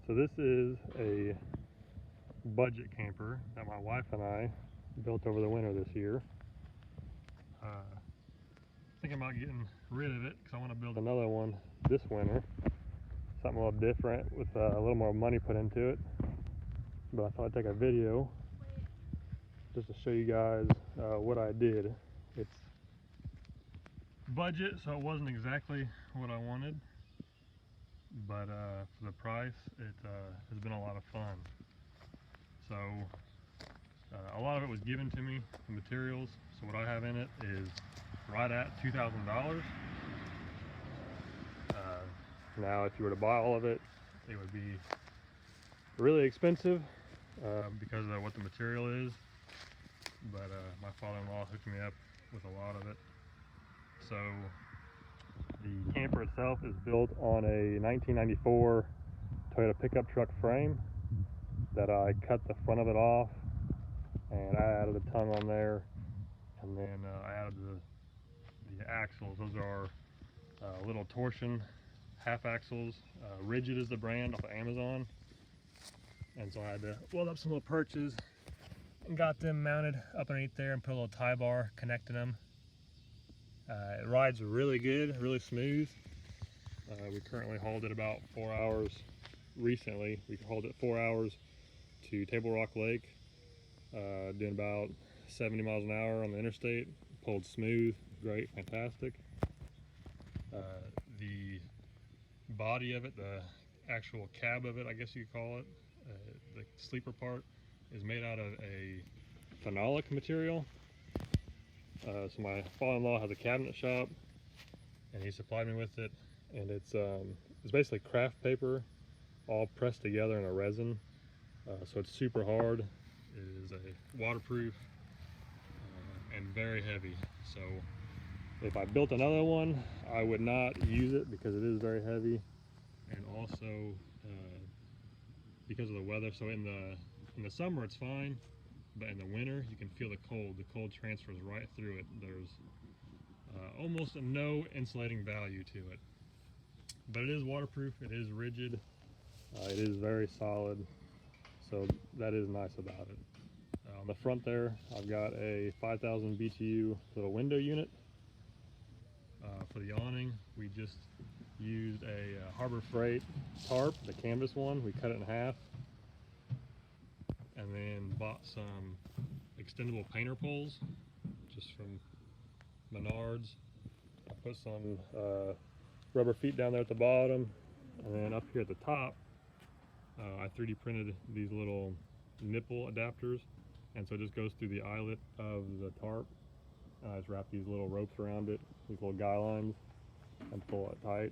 So this is a budget camper that my wife and I built over the winter this year. Thinking about getting rid of it because I want to build another one this winter. Something a little different with a little more money put into it. But I thought I'd take a video just to show you guys what I did. It's budget, so it wasn't exactly what I wanted. But for the price, it has been a lot of fun. So a lot of it was given to me, the materials. So what I have in it is right at $2,000. Now if you were to buy all of it, it would be really expensive because of what the material is. But my father-in-law hooked me up with a lot of it. So the camper itself is built on a 1994 Toyota pickup truck frame that I cut the front of it off, and I added a tongue on there, and then I added the axles. Those are little torsion half axles. Rigid is the brand off of Amazon, and so I had to weld up some little perches and got them mounted up underneath there and put a little tie bar connecting them. It rides really good, really smooth. We currently hauled it about 4 hours recently. We hauled it 4 hours to Table Rock Lake, doing about 70 miles an hour on the interstate. Pulled smooth, great, fantastic. The body of it, the actual cab of it, I guess you could call it, the sleeper part, is made out of a phenolic material. So my father-in-law has a cabinet shop, and he supplied me with it, and it's basically craft paper all pressed together in a resin. So it's super hard. It is a waterproof and very heavy. So if I built another one, I would not use it because it is very heavy, and also because of the weather. So in the summer it's fine, but in the winter you can feel the cold. The cold transfers right through it. There's almost no insulating value to it, but it is waterproof. It is rigid. It is very solid. So that is nice about it. On the front there, I've got a 5,000 BTU little window unit. For the awning, we just used a Harbor Freight tarp, the canvas one. We cut it in half, and then bought some extendable painter poles just from Menards. I put some rubber feet down there at the bottom, and then up here at the top, I 3D printed these little nipple adapters, and so it just goes through the eyelet of the tarp. I just wrap these little ropes around it, these little guy lines, and pull it tight.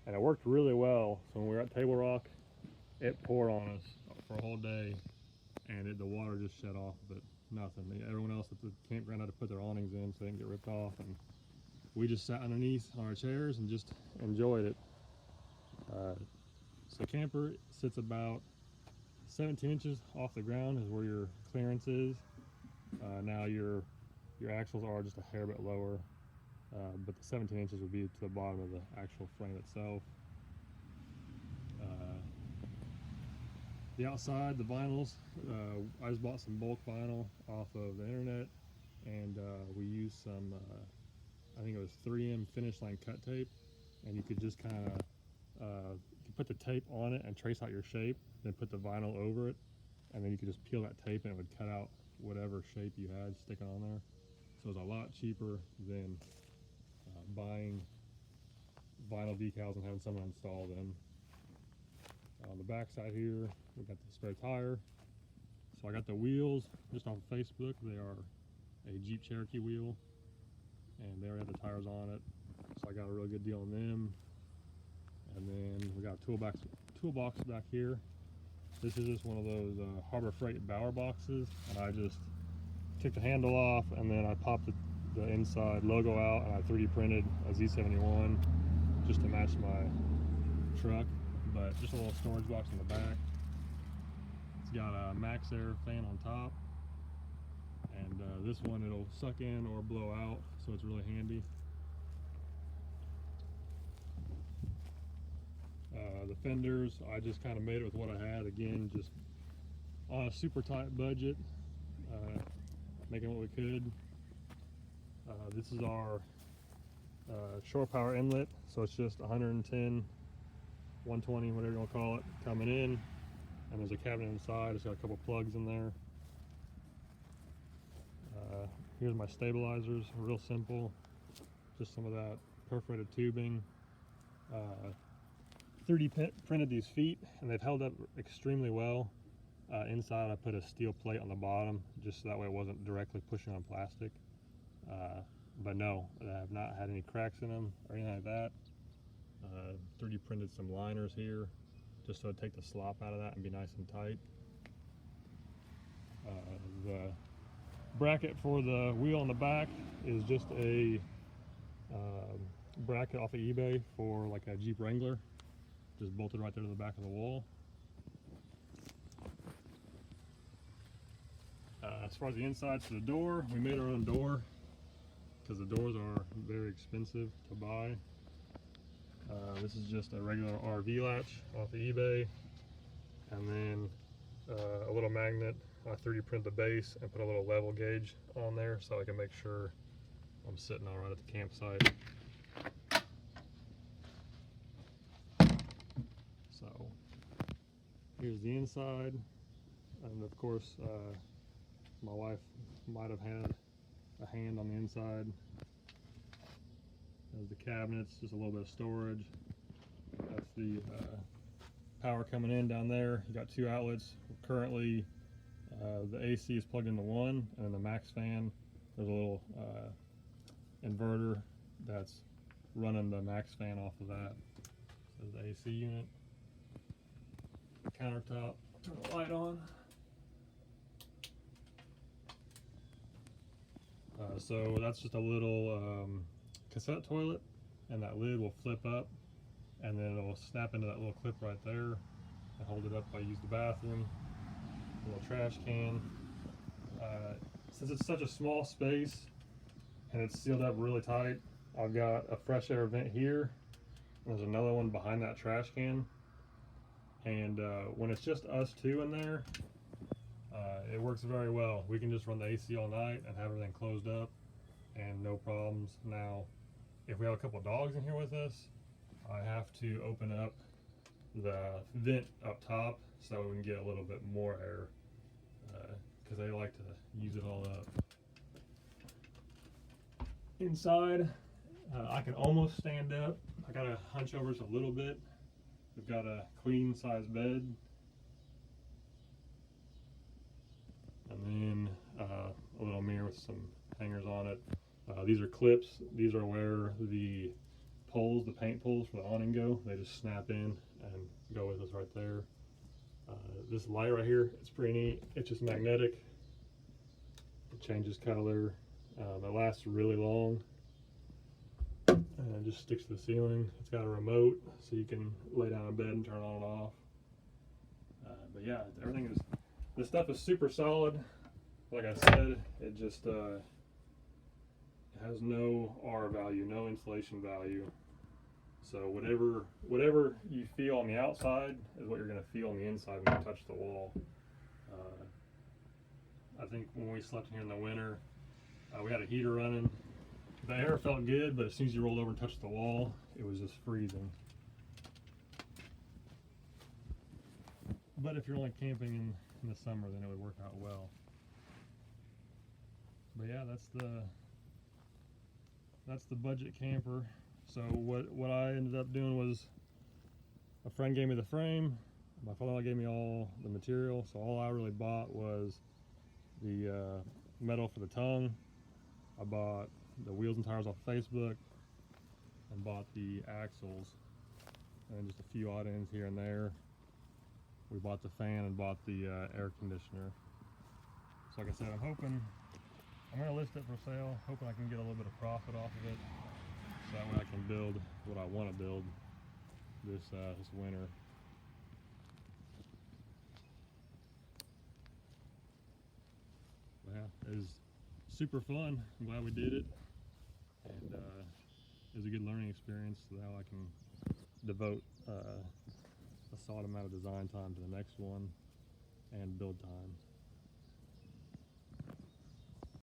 And it worked really well. So when we were at Table Rock, it poured on us for a whole day, and the water just shut off, but nothing. Everyone else at the campground had to put their awnings in so they didn't get ripped off, and we just sat underneath on our chairs and just enjoyed it. So camper sits about 17 inches off the ground is where your clearance is. Now your axles are just a hair bit lower, but the 17 inches would be to the bottom of the actual frame itself. The outside, the vinyls, I just bought some bulk vinyl off of the internet, and we used some, I think it was 3M finish line cut tape, and you could just kind of put the tape on it and trace out your shape, then put the vinyl over it, and then you could just peel that tape and it would cut out whatever shape you had sticking on there. So it was a lot cheaper than buying vinyl decals and having someone install them. On the back side here, we got the spare tire. So I got the wheels just off of Facebook. They are a Jeep Cherokee wheel, and they already have the tires on it. So I got a really good deal on them. And then we got a toolbox back here. This is just one of those Harbor Freight Bower boxes, and I just took the handle off, and then I popped the inside logo out, and I 3D printed a Z71 just to match my truck. But just a little storage box in the back. It's got a Max Air fan on top, and this one it'll suck in or blow out, so it's really handy. The fenders, I just kind of made it with what I had. Again, just on a super tight budget, making what we could. This is our shore power inlet, so it's just 110, 120, whatever you want to call it, coming in, and there's a cabinet inside. It's got a couple plugs in there. Here's my stabilizers, real simple, just some of that perforated tubing. 3D printed these feet, and they've held up extremely well. Inside I put a steel plate on the bottom, just so that way it wasn't directly pushing on plastic. But no, I have not had any cracks in them or anything like that. 3D printed some liners here, just so it'd take the slop out of that and be nice and tight. The bracket for the wheel on the back is just a bracket off of eBay for like a Jeep Wrangler, just bolted right there to the back of the wall. As far as the inside to the door, we made our own door because the doors are very expensive to buy. This is just a regular RV latch off of eBay, and then a little magnet. I 3D print the base and put a little level gauge on there so I can make sure I'm sitting all right at the campsite. So here's the inside, and of course my wife might have had a hand on the inside. There's the cabinets, just a little bit of storage. That's the power coming in down there. You got two outlets. Currently the AC is plugged into one, and then the max fan, there's a little inverter that's running the max fan off of that. So the AC unit. Countertop, turn the light on. So that's just a little cassette toilet, and that lid will flip up, and then it'll snap into that little clip right there and hold it up while you use the bathroom. A little trash can. Since it's such a small space and it's sealed up really tight, I've got a fresh air vent here, and there's another one behind that trash can. And when it's just us two in there, it works very well. We can just run the AC all night and have everything closed up and no problems. Now, if we have a couple dogs in here with us, I have to open up the vent up top so we can get a little bit more air, because they like to use it all up. Inside, I can almost stand up. I gotta hunch over just a little bit. We've got a queen size bed, and then a little mirror with some hangers on it. These are clips. These are where the poles, the paint poles for the awning go. They just snap in and go with us right there. This light right here, it's pretty neat. It's just magnetic. It changes color. It lasts really long. And it just sticks to the ceiling. It's got a remote, so you can lay down in bed and turn it on and off. But yeah, everything is, this stuff is super solid. Like I said, it just has no R value, no insulation value. So whatever you feel on the outside is what you're going to feel on the inside when you touch the wall. I think when we slept in here in the winter, we had a heater running. The air felt good, but as soon as you rolled over and touched the wall, it was just freezing. But if you're only camping in the summer, then it would work out well. But yeah, that's the budget camper. So what I ended up doing was, a friend gave me the frame, my father-in-law gave me all the material, so all I really bought was the metal for the tongue. I bought the wheels and tires off Facebook, and bought the axles, and just a few odd ends here and there. We bought the fan and bought the air conditioner. So like I said, I'm going to list it for sale, hoping I can get a little bit of profit off of it, so that way I can build what I want to build this winter. But yeah, it was super fun. I'm glad we did it, and it was a good learning experience, so now I can devote solid amount of design time to the next one and build time.